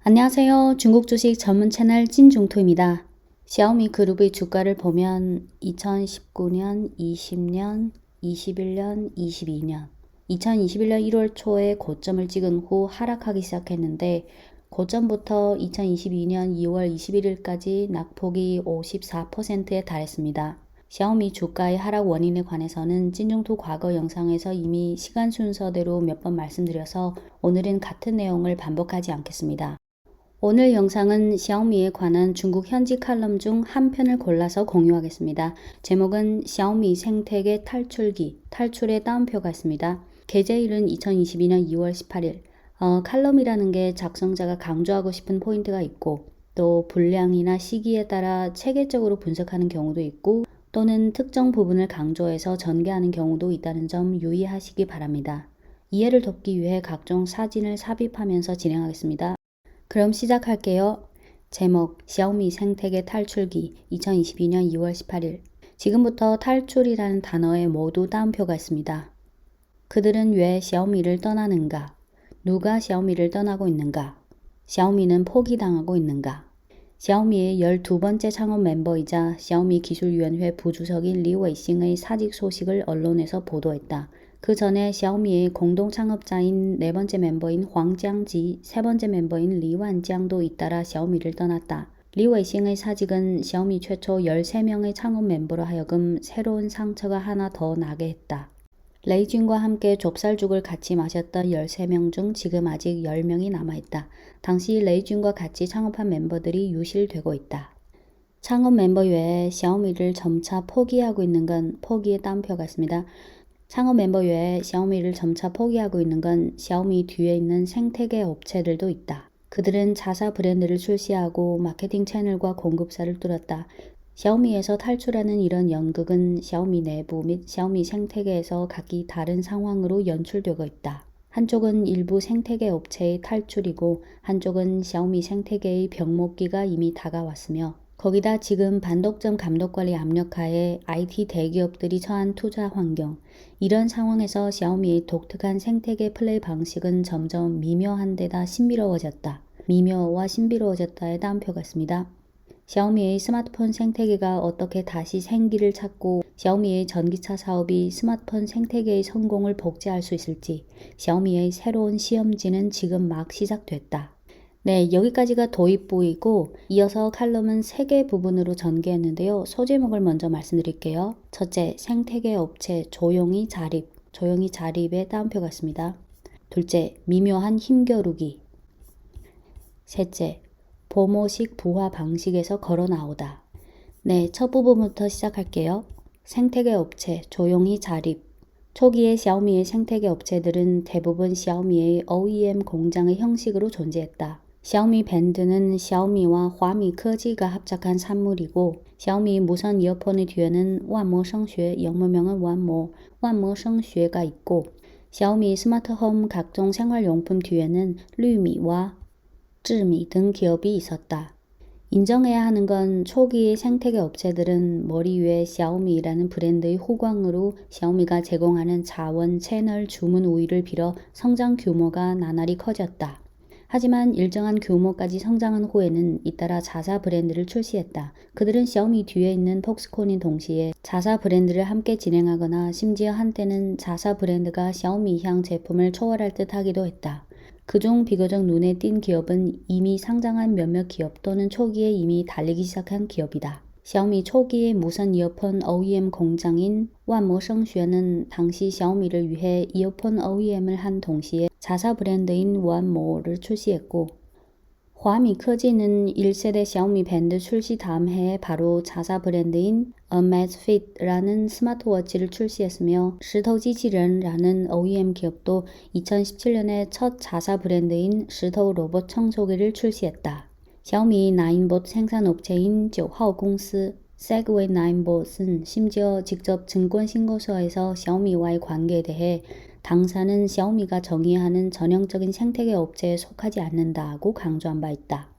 안녕하세요. 중국 주식 전문 채널 찐중토입니다. 샤오미 그룹의 주가를 보면 2019년, 20년, 21년, 22년, 2021년 1월 초에 고점을 찍은 후 하락하기 시작했는데 고점부터 2022년 2월 21일까지 낙폭이 54%에 달했습니다. 샤오미 주가의 하락 원인에 관해서는 찐중토 과거 영상에서 이미 시간 순서대로 몇 번 말씀드려서 오늘은 같은 내용을 반복하지 않겠습니다. 오늘 영상은 샤오미에 관한 중국 현지 칼럼 중 한 편을 골라서 공유하겠습니다. 제목은 샤오미 생태계 탈출기, 탈출의 따옴표가 있습니다. 게재일은 2022년 2월 18일. 칼럼이라는 게 작성자가 강조하고 싶은 포인트가 있고 또 분량이나 시기에 따라 체계적으로 분석하는 경우도 있고 또는 특정 부분을 강조해서 전개하는 경우도 있다는 점 유의하시기 바랍니다. 이해를 돕기 위해 각종 사진을 삽입하면서 진행하겠습니다. 그럼 시작할게요. 제목 샤오미 생태계 탈출기 2022년 2월 18일 지금부터 탈출이라는 단어에 모두 따옴표가 있습니다. 그들은 왜 샤오미를 떠나는가? 누가 샤오미를 떠나고 있는가? 샤오미는 포기당하고 있는가? 샤오미의 12번째 창업 멤버이자 샤오미 기술위원회 부주석인 리 웨이싱의 사직 소식을 언론에서 보도했다. 그 전에 샤오미의 공동 창업자인 네 번째 멤버인 황지ang, 세 번째 멤버인 리 완지ang도 잇따라 샤오미를 떠났다. 리 웨이싱의 사직은 샤오미 최초 13명의 창업 멤버로 하여금 새로운 상처가 하나 더 나게 했다. 레이준과 함께 좁쌀죽을 같이 마셨던 13명 중 지금 아직 10명이 남아있다. 당시 레이준과 같이 창업한 멤버들이 유실되고 있다. 창업 멤버 외에 샤오미를 점차 포기하고 있는 건 포기의 따옴표가 있습니다. 창업 멤버 외에 샤오미를 점차 포기하고 있는 건 샤오미 뒤에 있는 생태계 업체들도 있다. 그들은 자사 브랜드를 출시하고 마케팅 채널과 공급사를 뚫었다. 샤오미에서 탈출하는 이런 연극은 샤오미 내부 및 샤오미 생태계에서 각기 다른 상황으로 연출되고 있다. 한쪽은 일부 생태계 업체의 탈출이고 한쪽은 샤오미 생태계의 병목기가 이미 다가왔으며 거기다 지금 반독점 감독관리 압력하에 IT 대기업들이 처한 투자 환경, 이런 상황에서 샤오미의 독특한 생태계 플레이 방식은 점점 미묘한 데다 신비로워졌다. 미묘와 신비로워졌다의 따옴표가 있습니다. 샤오미의 스마트폰 생태계가 어떻게 다시 생기를 찾고 샤오미의 전기차 사업이 스마트폰 생태계의 성공을 복제할 수 있을지 샤오미의 새로운 시험지는 지금 막 시작됐다. 네, 여기까지가 도입부이고 이어서 칼럼은 3개 부분으로 전개했는데요. 소제목을 먼저 말씀드릴게요. 첫째, 생태계 업체 조용히 자립, 조용히 자립의 따옴표가 있습니다. 둘째, 미묘한 힘겨루기. 셋째, 보모식 부화 방식에서 걸어 나오다. 네, 첫 부분부터 시작할게요. 생태계 업체 조용히 자립. 초기에 샤오미의 생태계 업체들은 대부분 샤오미의 OEM 공장의 형식으로 존재했다. 샤오미 밴드는 샤오미와 화미科技가 합작한 산물이고 샤오미 무선 이어폰의 뒤에는 완모성学, 영문명은 완모성学가 있고 샤오미 스마트홈 각종 생활용품 뒤에는 류미와 쯔미 등 기업이 있었다. 인정해야 하는 건 초기의 생태계 업체들은 머리 위에 샤오미라는 브랜드의 호광으로 샤오미가 제공하는 자원, 채널, 주문 우위를 빌어 성장 규모가 나날이 커졌다. 하지만 일정한 규모까지 성장한 후에는 잇따라 자사 브랜드를 출시했다. 그들은 샤오미 뒤에 있는 폭스콘인 동시에 자사 브랜드를 함께 진행하거나 심지어 한때는 자사 브랜드가 샤오미향 제품을 초월할 듯 하기도 했다. 그중 비교적 눈에 띈 기업은 이미 상장한 몇몇 기업 또는 초기에 이미 달리기 시작한 기업이다. 샤오미 초기의 무선 이어폰 OEM 공장인 완모성쉐는 당시 샤오미를 위해 이어폰 OEM을 한 동시에 자사 브랜드인 완모를 출시했고 화미科技는 1세대 샤오미 밴드 출시 다음 해에 바로 자사 브랜드인 Amazfit라는 스마트워치를 출시했으며石头机器人라는 OEM 기업도 2017년에 첫 자사 브랜드인石头 로봇 청소기를 출시했다. 샤오미 나인봇 생산업체인 9号公司 세그웨이 나인봇은 심지어 직접 증권신고서에서 샤오미와의 관계에 대해 당사는 샤오미가 정의하는 전형적인 생태계 업체에 속하지 않는다고 강조한 바 있다.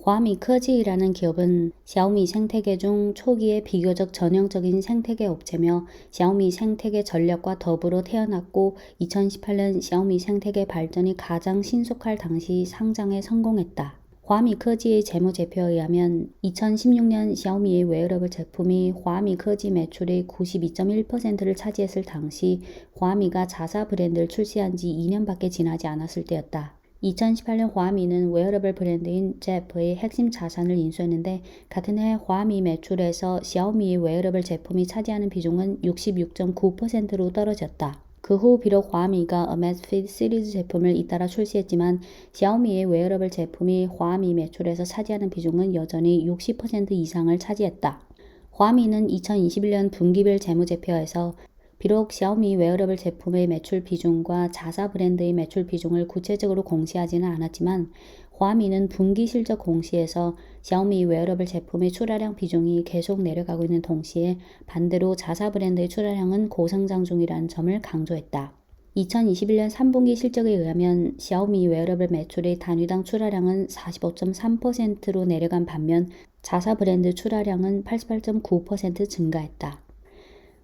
화미科技라는 기업은 샤오미 생태계 중 초기에 비교적 전형적인 생태계 업체며 샤오미 생태계 전략과 더불어 태어났고 2018년 샤오미 생태계 발전이 가장 신속할 당시 상장에 성공했다. 화미科技의 재무제표에 의하면 2016년 샤오미의 웨어러블 제품이 화미科技매출의 92.1%를 차지했을 당시 화미가 자사 브랜드를 출시한 지 2년밖에 지나지 않았을 때였다. 2018년 화미는 웨어러블 브랜드인 제프의 핵심 자산을 인수했는데 같은 해 화미 매출에서 샤오미의 웨어러블 제품이 차지하는 비중은 66.9%로 떨어졌다. 그 후 비록 화미가 Amazfit 시리즈 제품을 잇따라 출시했지만 샤오미의 웨어러블 제품이 화미 매출에서 차지하는 비중은 여전히 60% 이상을 차지했다. 화미는 2021년 분기별 재무제표에서 비록 샤오미 웨어러블 제품의 매출 비중과 자사 브랜드의 매출 비중을 구체적으로 공시하지는 않았지만 화미는 분기 실적 공시에서 샤오미 웨어러블 제품의 출하량 비중이 계속 내려가고 있는 동시에 반대로 자사 브랜드의 출하량은 고성장 중이라는 점을 강조했다. 2021년 3분기 실적에 의하면 샤오미 웨어러블 매출의 단위당 출하량은 45.3%로 내려간 반면 자사 브랜드 출하량은 88.9% 증가했다.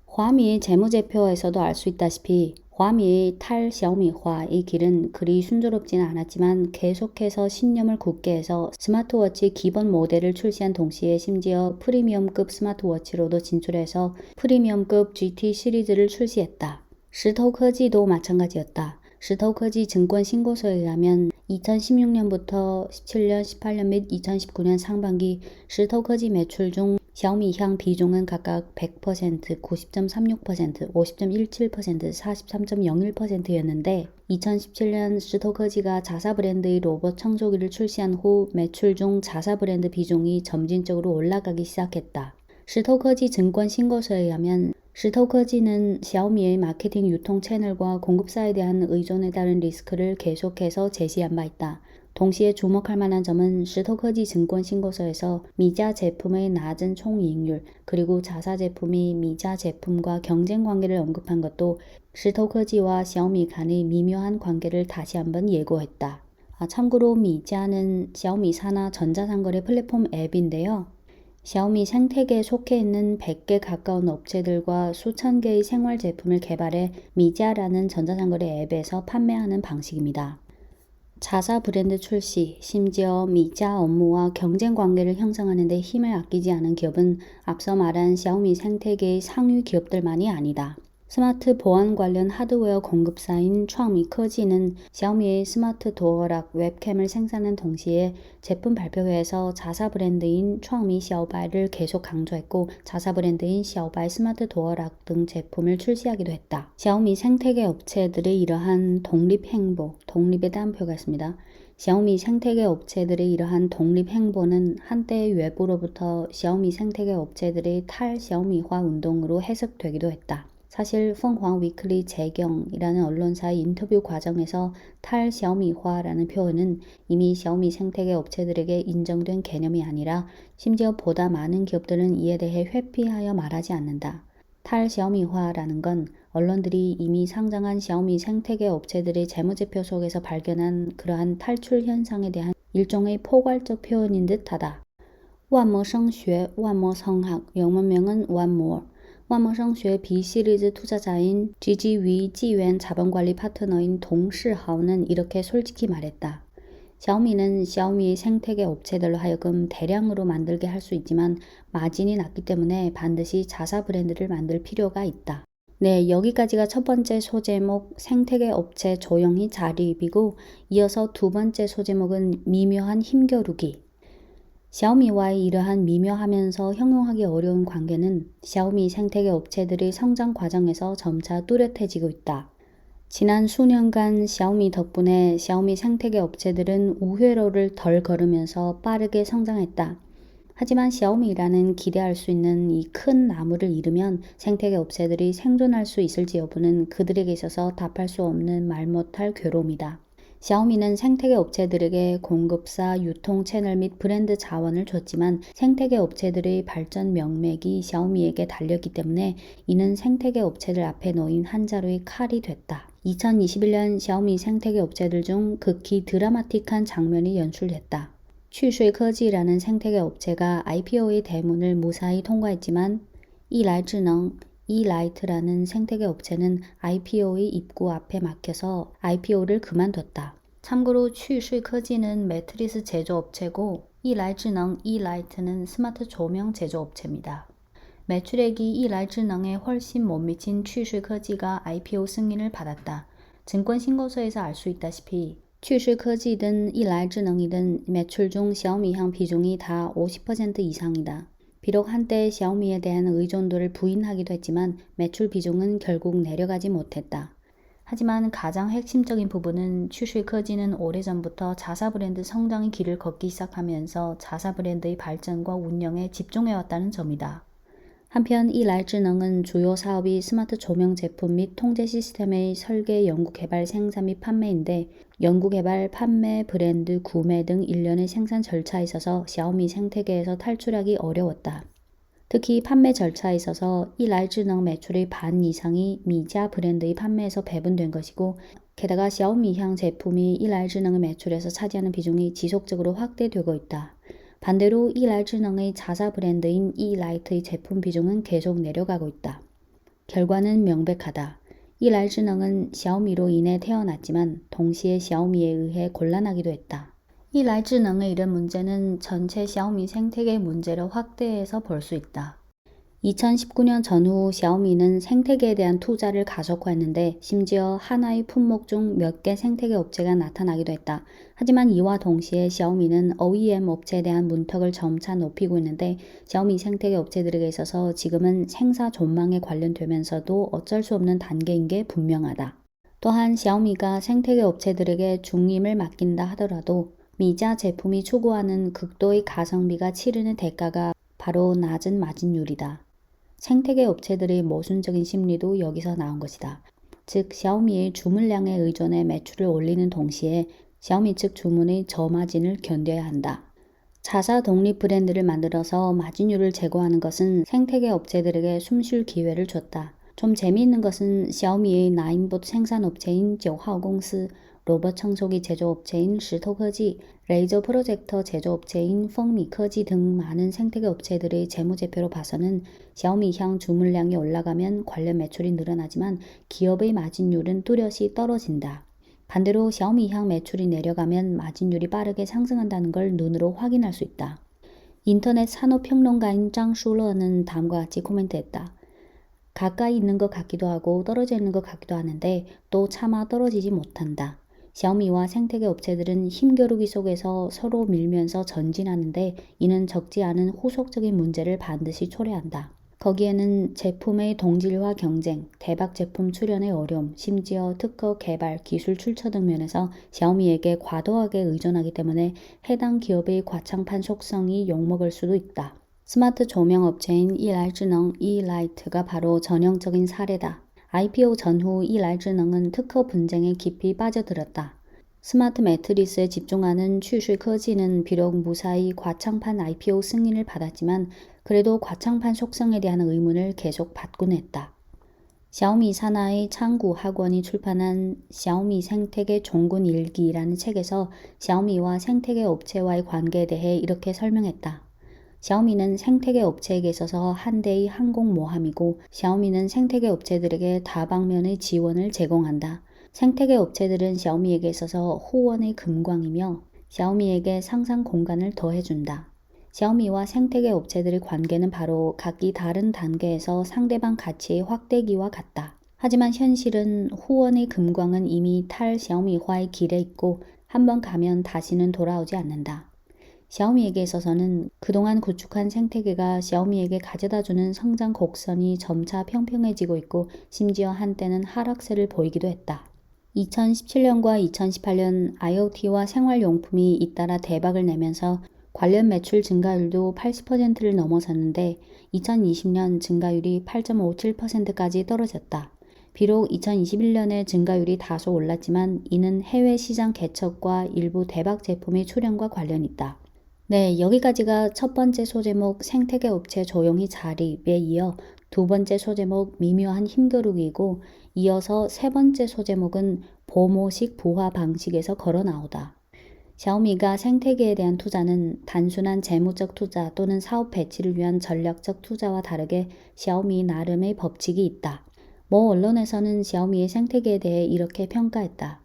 화미의 재무제표에서도 알 수 있다시피 화미의 탈샤오미화의 길은 그리 순조롭지는 않았지만 계속해서 신념을 굳게 해서 스마트워치 기본 모델을 출시한 동시에 심지어 프리미엄급 스마트워치로도 진출해서 프리미엄급 GT 시리즈를 출시했다.石头科技도 마찬가지였다.石头科技 증권 신고서에 의하면 2016년부터 17년, 18년 및 2019년 상반기石头科技 매출 중 샤오미향 비중은 각각 100%, 90.36%, 50.17%, 43.01%였는데 2017년石头科技가 자사 브랜드의 로봇 청소기를 출시한 후 매출 중 자사 브랜드 비중이 점진적으로 올라가기 시작했다.石头科技 증권 신고서에 의하면石头科技는 샤오미의 마케팅 유통 채널과 공급사에 대한 의존에 따른 리스크를 계속해서 제시한 바 있다. 동시에 주목할 만한 점은石头科技 증권 신고서에서 미자 제품의 낮은 총이익률 그리고 자사 제품이 미자 제품과 경쟁 관계를 언급한 것도石头科技와 샤오미 간의 미묘한 관계를 다시 한번 예고했다. 참고로 미자는 샤오미 산하 전자상거래 플랫폼 앱인데요. 샤오미 생태계에 속해 있는 100개 가까운 업체들과 수천 개의 생활 제품을 개발해 미자라는 전자상거래 앱에서 판매하는 방식입니다. 자사 브랜드 출시, 심지어 미자 업무와 경쟁 관계를 형성하는 데 힘을 아끼지 않은 기업은 앞서 말한 샤오미 생태계의 상위 기업들만이 아니다. 스마트 보안 관련 하드웨어 공급사인创米科技는 샤오미의 스마트 도어락 웹캠을 생산한 동시에 제품 발표회에서 자사 브랜드인创米샤오바이를 계속 강조했고 자사 브랜드인 샤오바이 스마트 도어락 등 제품을 출시하기도 했다. 샤오미 생태계 업체들의 이러한 독립 행보, 독립에 대한 표가 있습니다. 샤오미 생태계 업체들의 이러한 독립 행보는 한때 외부로부터 샤오미 생태계 업체들의 탈샤오미화 운동으로 해석되기도 했다. 사실 펑황 위클리 재경이라는 언론사의 인터뷰 과정에서 탈샤오미화라는 표현은 이미 샤오미 생태계 업체들에게 인정된 개념이 아니라 심지어 보다 많은 기업들은 이에 대해 회피하여 말하지 않는다. 탈샤오미화라는 건 언론들이 이미 상장한 샤오미 생태계 업체들의 재무제표 속에서 발견한 그러한 탈출 현상에 대한 일종의 포괄적 표현인 듯하다. 완모성学, 완모성학, 영문명은 완모. 완모성学B 시리즈 투자자인 GGV 지원 자본관리 파트너인 동시하오는 이렇게 솔직히 말했다. 샤오미는 샤오미의 생태계 업체들로 하여금 대량으로 만들게 할 수 있지만 마진이 낮기 때문에 반드시 자사 브랜드를 만들 필요가 있다. 네, 여기까지가 첫 번째 소제목 생태계 업체 조용히 자리입이고 이어서 두 번째 소제목은 미묘한 힘겨루기. 샤오미와의 이러한 미묘하면서 형용하기 어려운 관계는 샤오미 생태계 업체들의 성장 과정에서 점차 뚜렷해지고 있다. 지난 수년간 샤오미 덕분에 샤오미 생태계 업체들은 우회로를 덜 걸으면서 빠르게 성장했다. 하지만 샤오미라는 기대할 수 있는 이 큰 나무를 이루면 생태계 업체들이 생존할 수 있을지 여부는 그들에게 있어서 답할 수 없는 말 못할 괴로움이다. 샤오미는 생태계 업체들에게 공급사, 유통 채널 및 브랜드 자원을 줬지만 생태계 업체들의 발전 명맥이 샤오미에게 달렸기 때문에 이는 생태계 업체들 앞에 놓인 한 자루의 칼이 됐다. 2021년 샤오미 생태계 업체들 중 극히 드라마틱한 장면이 연출됐다. 취쉐科技라는 생태계 업체가 IPO의 대문을 무사히 통과했지만 이라이智能, 이라이트라는 생태계 업체는 IPO의 입구 앞에 막혀서 IPO를 그만뒀다. 참고로 취수科技는 매트리스 제조업체고 이라이智能, 이라이트는 스마트 조명 제조업체입니다. 매출액이 이라이智能에 훨씬 못 미친 취수科技가 IPO 승인을 받았다. 증권신고서에서 알 수 있다시피 취수科技든 이라이智能이든 매출 중 샤오미향 비중이 다 50% 이상이다. 비록 한때 샤오미에 대한 의존도를 부인하기도 했지만 매출 비중은 결국 내려가지 못했다. 하지만 가장 핵심적인 부분은 취수科技는 오래전부터 자사 브랜드 성장의 길을 걷기 시작하면서 자사 브랜드의 발전과 운영에 집중해왔다는 점이다. 한편 이라이智能은 주요 사업이 스마트 조명 제품 및 통제 시스템의 설계, 연구, 개발, 생산 및 판매인데 연구, 개발, 판매, 브랜드, 구매 등 일련의 생산 절차에 있어서 샤오미 생태계에서 탈출하기 어려웠다. 특히 판매 절차에 있어서 이라이智能매출의 반 이상이 미자 브랜드의 판매에서 배분된 것이고 게다가 샤오미향 제품이 이라이智能의 매출에서 차지하는 비중이 지속적으로 확대되고 있다. 반대로 이라이智能의 자사 브랜드인 이라이트의 제품 비중은 계속 내려가고 있다. 결과는 명백하다. 이라이智能은 샤오미로 인해 태어났지만 동시에 샤오미에 의해 곤란하기도 했다. 이라이智能의 이런 문제는 전체 샤오미 생태계 문제를 확대해서 볼 수 있다. 2019년 전후 샤오미는 생태계에 대한 투자를 가속화했는데 심지어 하나의 품목 중 몇 개 생태계 업체가 나타나기도 했다. 하지만 이와 동시에 샤오미는 OEM 업체에 대한 문턱을 점차 높이고 있는데 샤오미 생태계 업체들에게 있어서 지금은 생사 존망에 관련되면서도 어쩔 수 없는 단계인 게 분명하다. 또한 샤오미가 생태계 업체들에게 중임을 맡긴다 하더라도 미자 제품이 추구하는 극도의 가성비가 치르는 대가가 바로 낮은 마진율이다. 생태계 업체들의 모순적인 심리도 여기서 나온 것이다. 즉 샤오미의 주문량에 의존해 매출을 올리는 동시에 샤오미 측 주문의 저마진을 견뎌야 한다. 자사 독립 브랜드를 만들어서 마진율을 제고하는 것은 생태계 업체들에게 숨쉴 기회를 줬다. 좀 재미있는 것은 샤오미의 나인봇 생산업체인 9号公司, 로봇 청소기 제조업체인石头科技, 레이저 프로젝터 제조업체인 펑미科技등 많은 생태계 업체들의 재무제표로 봐서는 샤오미향 주문량이 올라가면 관련 매출이 늘어나지만 기업의 마진율은 뚜렷이 떨어진다. 반대로 샤오미향 매출이 내려가면 마진율이 빠르게 상승한다는 걸 눈으로 확인할 수 있다. 인터넷 산업평론가인 짱舒勒는 다음과 같이 코멘트했다. 가까이 있는 것 같기도 하고 떨어져 있는 것 같기도 하는데 또 차마 떨어지지 못한다. 샤오미와 생태계 업체들은 힘겨루기 속에서 서로 밀면서 전진하는데 이는 적지 않은 후속적인 문제를 반드시 초래한다. 거기에는 제품의 동질화 경쟁, 대박 제품 출현의 어려움, 심지어 특허 개발, 기술 출처 등 면에서 샤오미에게 과도하게 의존하기 때문에 해당 기업의 과창판 속성이 욕먹을 수도 있다. 스마트 조명 업체인 이라이智能, 이라이트가 바로 전형적인 사례다. IPO 전후 이라이智能은 특허 분쟁에 깊이 빠져들었다. 스마트 매트리스에 집중하는 취수科技는 비록 무사히 과창판 IPO 승인을 받았지만 그래도 과창판 속성에 대한 의문을 계속 받곤 했다. 샤오미 산하의 창구 학원이 출판한 샤오미 생태계 종군 일기라는 책에서 샤오미와 생태계 업체와의 관계에 대해 이렇게 설명했다. 샤오미는 생태계 업체에게 있어서 한 대의 항공모함이고 샤오미는 생태계 업체들에게 다방면의 지원을 제공한다. 생태계 업체들은 샤오미에게 있어서 후원의 금광이며 샤오미에게 상상 공간을 더해준다. 샤오미와 생태계 업체들의 관계는 바로 각기 다른 단계에서 상대방 가치의 확대기와 같다. 하지만 현실은 후원의 금광은 이미 탈 샤오미화의 길에 있고 한번 가면 다시는 돌아오지 않는다. 샤오미에게 있어서는 그동안 구축한 생태계가 샤오미에게 가져다주는 성장 곡선이 점차 평평해지고 있고 심지어 한때는 하락세를 보이기도 했다. 2017년과 2018년 IoT와 생활용품이 잇따라 대박을 내면서 관련 매출 증가율도 80%를 넘어섰는데 2020년 증가율이 8.57%까지 떨어졌다. 비록 2021년에 증가율이 다소 올랐지만 이는 해외 시장 개척과 일부 대박 제품의 출현과 관련이 있다. 네, 여기까지가 첫 번째 소제목 생태계 업체 조용히 자립에 이어 두 번째 소제목 미묘한 힘겨루기이고 이어서 세 번째 소제목은 보모식 부화 방식에서 걸어 나오다. 샤오미가 생태계에 대한 투자는 단순한 재무적 투자 또는 사업 배치를 위한 전략적 투자와 다르게 샤오미 나름의 법칙이 있다. 모 언론에서는 샤오미의 생태계에 대해 이렇게 평가했다.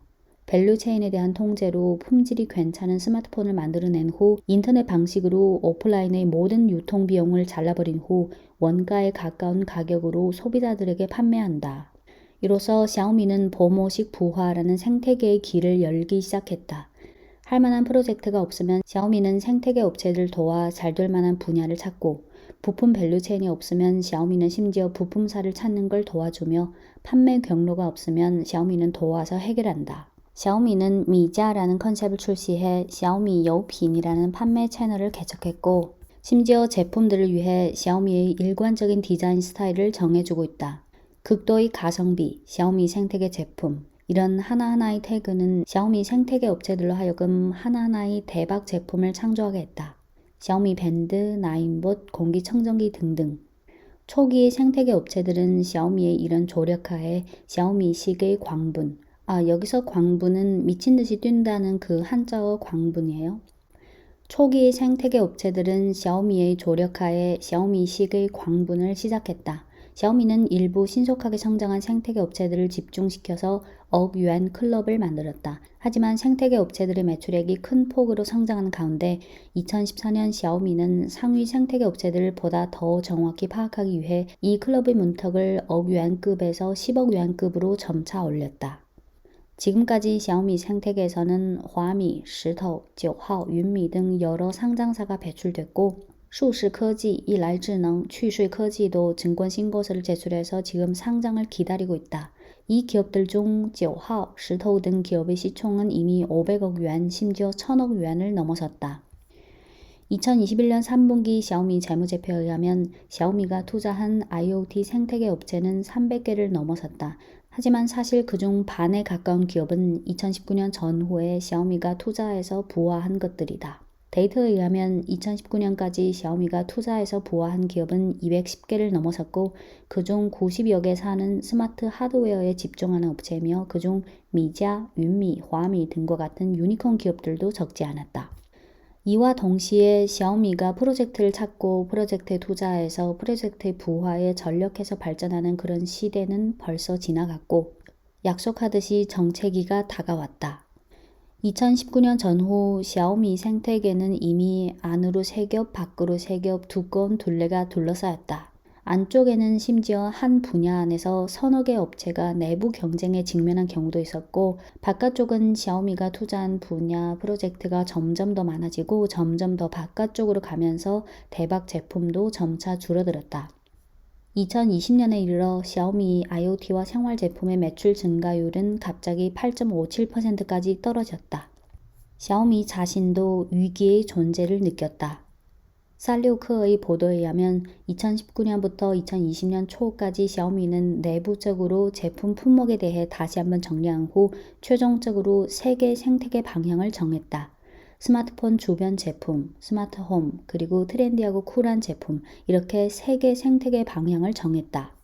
밸류체인에 대한 통제로 품질이 괜찮은 스마트폰을 만들어낸 후 인터넷 방식으로 오프라인의 모든 유통 비용을 잘라버린 후 원가에 가까운 가격으로 소비자들에게 판매한다. 이로써 샤오미는 보모식 부화라는 생태계의 길을 열기 시작했다. 할 만한 프로젝트가 없으면 샤오미는 생태계 업체들 도와 잘 될 만한 분야를 찾고 부품 밸류체인이 없으면 샤오미는 심지어 부품사를 찾는 걸 도와주며 판매 경로가 없으면 샤오미는 도와서 해결한다. 샤오미는 미자라는 컨셉을 출시해 샤오미 여우핀이라는 판매 채널을 개척했고 심지어 제품들을 위해 샤오미의 일관적인 디자인 스타일을 정해주고 있다. 극도의 가성비, 샤오미 생태계 제품, 이런 하나하나의 태그는 샤오미 생태계 업체들로 하여금 하나하나의 대박 제품을 창조하게 했다. 샤오미 밴드, 나인봇, 공기청정기 등등. 초기의 생태계 업체들은 샤오미의 이런 조력하에 샤오미식의 광분, 여기서 광분은 미친듯이 뛴다는 그 한자어 광분이에요. 초기의 생태계 업체들은 샤오미의 조력하에 샤오미식의 광분을 시작했다. 샤오미는 일부 신속하게 성장한 생태계 업체들을 집중시켜서 억유한 클럽을 만들었다. 하지만 생태계 업체들의 매출액이 큰 폭으로 성장하는 가운데 2014년 샤오미는 상위 생태계 업체들을 보다 더 정확히 파악하기 위해 이 클럽의 문턱을 억유안급에서 10억 유안급으로 점차 올렸다. 지금까지 샤오미 생태계에서는 화미,石头, 9号, 윤미 등 여러 상장사가 배출됐고 수시科技, 이라이智能, 취수科技도 증권 신고서를 제출해서 지금 상장을 기다리고 있다. 이 기업들 중 9号, 石头 등 기업의 시총은 이미 500억 yuan, 심지어 1000억 yuan을 넘어섰다. 2021년 3분기 샤오미 재무제표에 의하면 샤오미가 투자한 IoT 생태계 업체는 300개를 넘어섰다. 하지만 사실 그중 반에 가까운 기업은 2019년 전후에 샤오미가 투자해서 부화한 것들이다. 데이터에 의하면 2019년까지 샤오미가 투자해서 부화한 기업은 210개를 넘어섰고 그중 90여 개 사는 스마트 하드웨어에 집중하는 업체이며 그중 미자, 윤미, 화미 등과 같은 유니콘 기업들도 적지 않았다. 이와 동시에 샤오미가 프로젝트를 찾고 프로젝트에 투자해서 프로젝트의 부화에 전력해서 발전하는 그런 시대는 벌써 지나갔고 약속하듯이 정체기가 다가왔다. 2019년 전후 샤오미 생태계는 이미 안으로 3겹, 밖으로 3겹 두꺼운 둘레가 둘러싸였다. 안쪽에는 심지어 한 분야 안에서 서너 개 업체가 내부 경쟁에 직면한 경우도 있었고 바깥쪽은 샤오미가 투자한 분야 프로젝트가 점점 더 많아지고 점점 더 바깥쪽으로 가면서 대박 제품도 점차 줄어들었다. 2020년에 이르러 샤오미 IoT와 생활 제품의 매출 증가율은 갑자기 8.57%까지 떨어졌다. 샤오미 자신도 위기의 존재를 느꼈다. 살리오크의 보도에 의하면 2019년부터 2020년 초까지 샤오미는 내부적으로 제품 품목에 대해 다시 한번 정리한 후 최종적으로 3개 생태계 방향을 정했다. 스마트폰 주변 제품, 스마트홈, 그리고 트렌디하고 쿨한 제품, 이렇게 3개 생태계 방향을 정했다.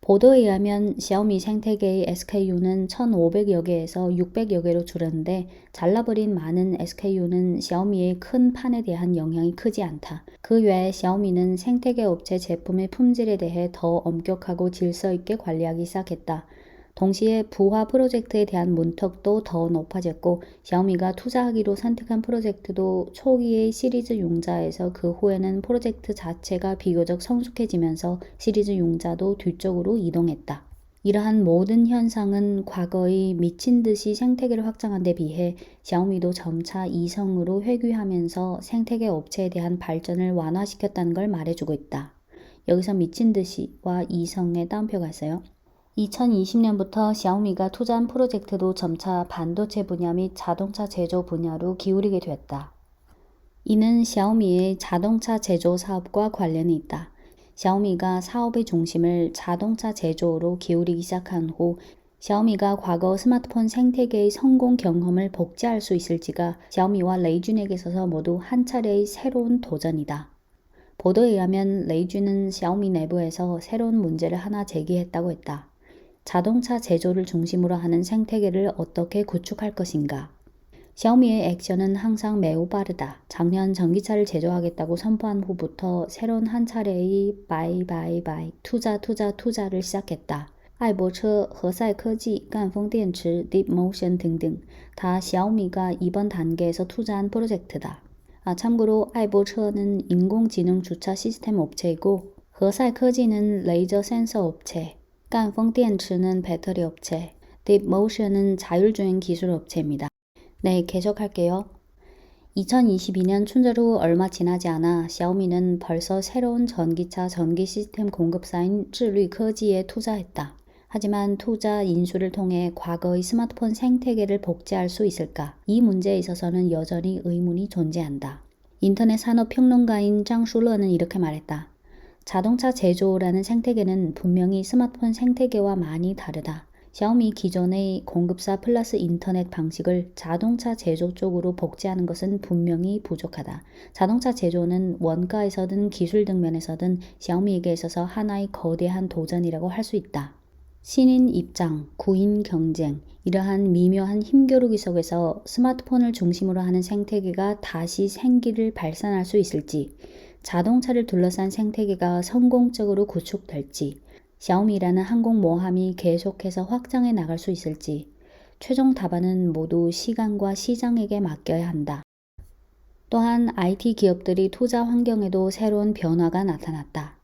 보도에 의하면 샤오미 생태계의 SKU는 1,500여 개에서 600여 개로 줄었는데 잘라버린 많은 SKU는 샤오미의 큰 판에 대한 영향이 크지 않다. 그 외에 샤오미는 생태계 업체 제품의 품질에 대해 더 엄격하고 질서 있게 관리하기 시작했다. 동시에 부화 프로젝트에 대한 문턱도 더 높아졌고 샤오미가 투자하기로 선택한 프로젝트도 초기의 시리즈 융자에서 그 후에는 프로젝트 자체가 비교적 성숙해지면서 시리즈 융자도 뒤쪽으로 이동했다. 이러한 모든 현상은 과거의 미친 듯이 생태계를 확장한 데 비해 샤오미도 점차 이성으로 회귀하면서 생태계 업체에 대한 발전을 완화시켰다는 걸 말해주고 있다. 여기서 미친 듯이와 이성에 따옴표가 있어요. 2020년부터 샤오미가 투자한 프로젝트도 점차 반도체 분야 및 자동차 제조 분야로 기울이게 됐다. 이는 샤오미의 자동차 제조 사업과 관련이 있다. 샤오미가 사업의 중심을 자동차 제조로 기울이기 시작한 후 샤오미가 과거 스마트폰 생태계의 성공 경험을 복제할 수 있을지가 샤오미와 레이준에게 있어서 모두 한 차례의 새로운 도전이다. 보도에 의하면 레이준은 샤오미 내부에서 새로운 문제를 하나 제기했다고 했다. 자동차 제조를 중심으로 하는 생태계를 어떻게 구축할 것인가? 샤오미의 액션은 항상 매우 빠르다. 작년 전기차를 제조하겠다고 선포한 후부터 새로운 한 차례의 바이 투자를 시작했다. 爱博车、和赛科技、干风电池, 딥모션 등등 다 샤오미가 이번 단계에서 투자한 프로젝트다. 참고로 아이보처는 인공지능 주차 시스템 업체이고和赛科技는 레이저 센서 업체, 깐펑电池는 배터리 업체, 딥모션은 자율주행 기술 업체입니다. 네, 계속할게요. 2022년 춘절 후 얼마 지나지 않아 샤오미는 벌써 새로운 전기차 전기 시스템 공급사인智虑科技에 투자했다. 하지만 투자 인수를 통해 과거의 스마트폰 생태계를 복제할 수 있을까? 이 문제에 있어서는 여전히 의문이 존재한다. 인터넷 산업평론가인 짱슈러는 이렇게 말했다. 자동차 제조라는 생태계는 분명히 스마트폰 생태계와 많이 다르다. 샤오미 기존의 공급사 플러스 인터넷 방식을 자동차 제조 쪽으로 복제하는 것은 분명히 부족하다. 자동차 제조는 원가에서든 기술 등 면에서든 샤오미에게 있어서 하나의 거대한 도전이라고 할 수 있다. 신인 입장, 구인 경쟁, 이러한 미묘한 힘겨루기 속에서 스마트폰을 중심으로 하는 생태계가 다시 생기를 발산할 수 있을지, 자동차를 둘러싼 생태계가 성공적으로 구축될지, 샤오미라는 항공모함이 계속해서 확장해 나갈 수 있을지, 최종 답안은 모두 시간과 시장에게 맡겨야 한다. 또한 IT 기업들이 투자 환경에도 새로운 변화가 나타났다.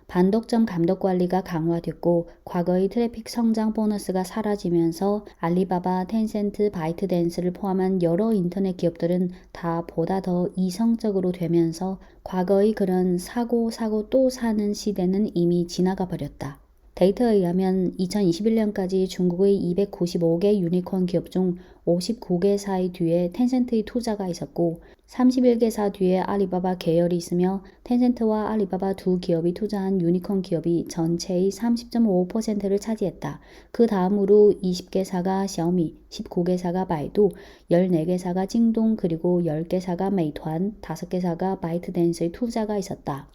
반독점 감독 관리가 강화됐고 과거의 트래픽 성장 보너스가 사라지면서 알리바바, 텐센트, 바이트댄스를 포함한 여러 인터넷 기업들은 다 보다 더 이성적으로 되면서 과거의 그런 사고 또 사는 시대는 이미 지나가 버렸다. 데이터에 의하면 2021년까지 중국의 295개 유니콘 기업 중 59개사의 뒤에 텐센트의 투자가 있었고 31개사 뒤에 알리바바 계열이 있으며 텐센트와 알리바바 두 기업이 투자한 유니콘 기업이 전체의 30.5%를 차지했다. 그 다음으로 20개사가 샤오미, 19개사가 바이두, 14개사가 징동 그리고 10개사가 메이투안, 5개사가 바이트댄스의 투자가 있었다.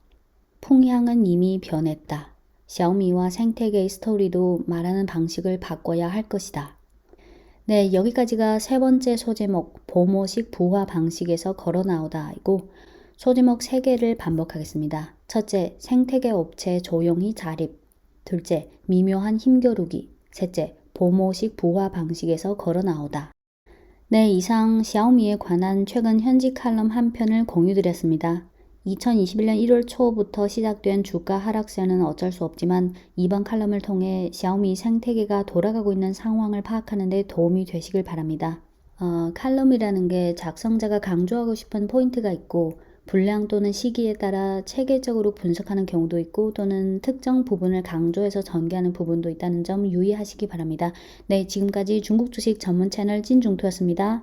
풍향은 이미 변했다. 샤오미와 생태계의 스토리도 말하는 방식을 바꿔야 할 것이다. 네, 여기까지가 세 번째 소제목 보모식 부화 방식에서 걸어 나오다이고 소제목 3개를 반복하겠습니다. 첫째, 생태계 업체 조용히 자립. 둘째, 미묘한 힘겨루기. 셋째, 보모식 부화 방식에서 걸어 나오다. 네, 이상 샤오미에 관한 최근 현지 칼럼 한 편을 공유드렸습니다. 2021년 1월 초부터 시작된 주가 하락세는 어쩔 수 없지만 이번 칼럼을 통해 샤오미 생태계가 돌아가고 있는 상황을 파악하는 데 도움이 되시길 바랍니다. 칼럼이라는 게 작성자가 강조하고 싶은 포인트가 있고 분량 또는 시기에 따라 체계적으로 분석하는 경우도 있고 또는 특정 부분을 강조해서 전개하는 부분도 있다는 점 유의하시기 바랍니다. 네, 지금까지 중국 주식 전문 채널 찐중투였습니다.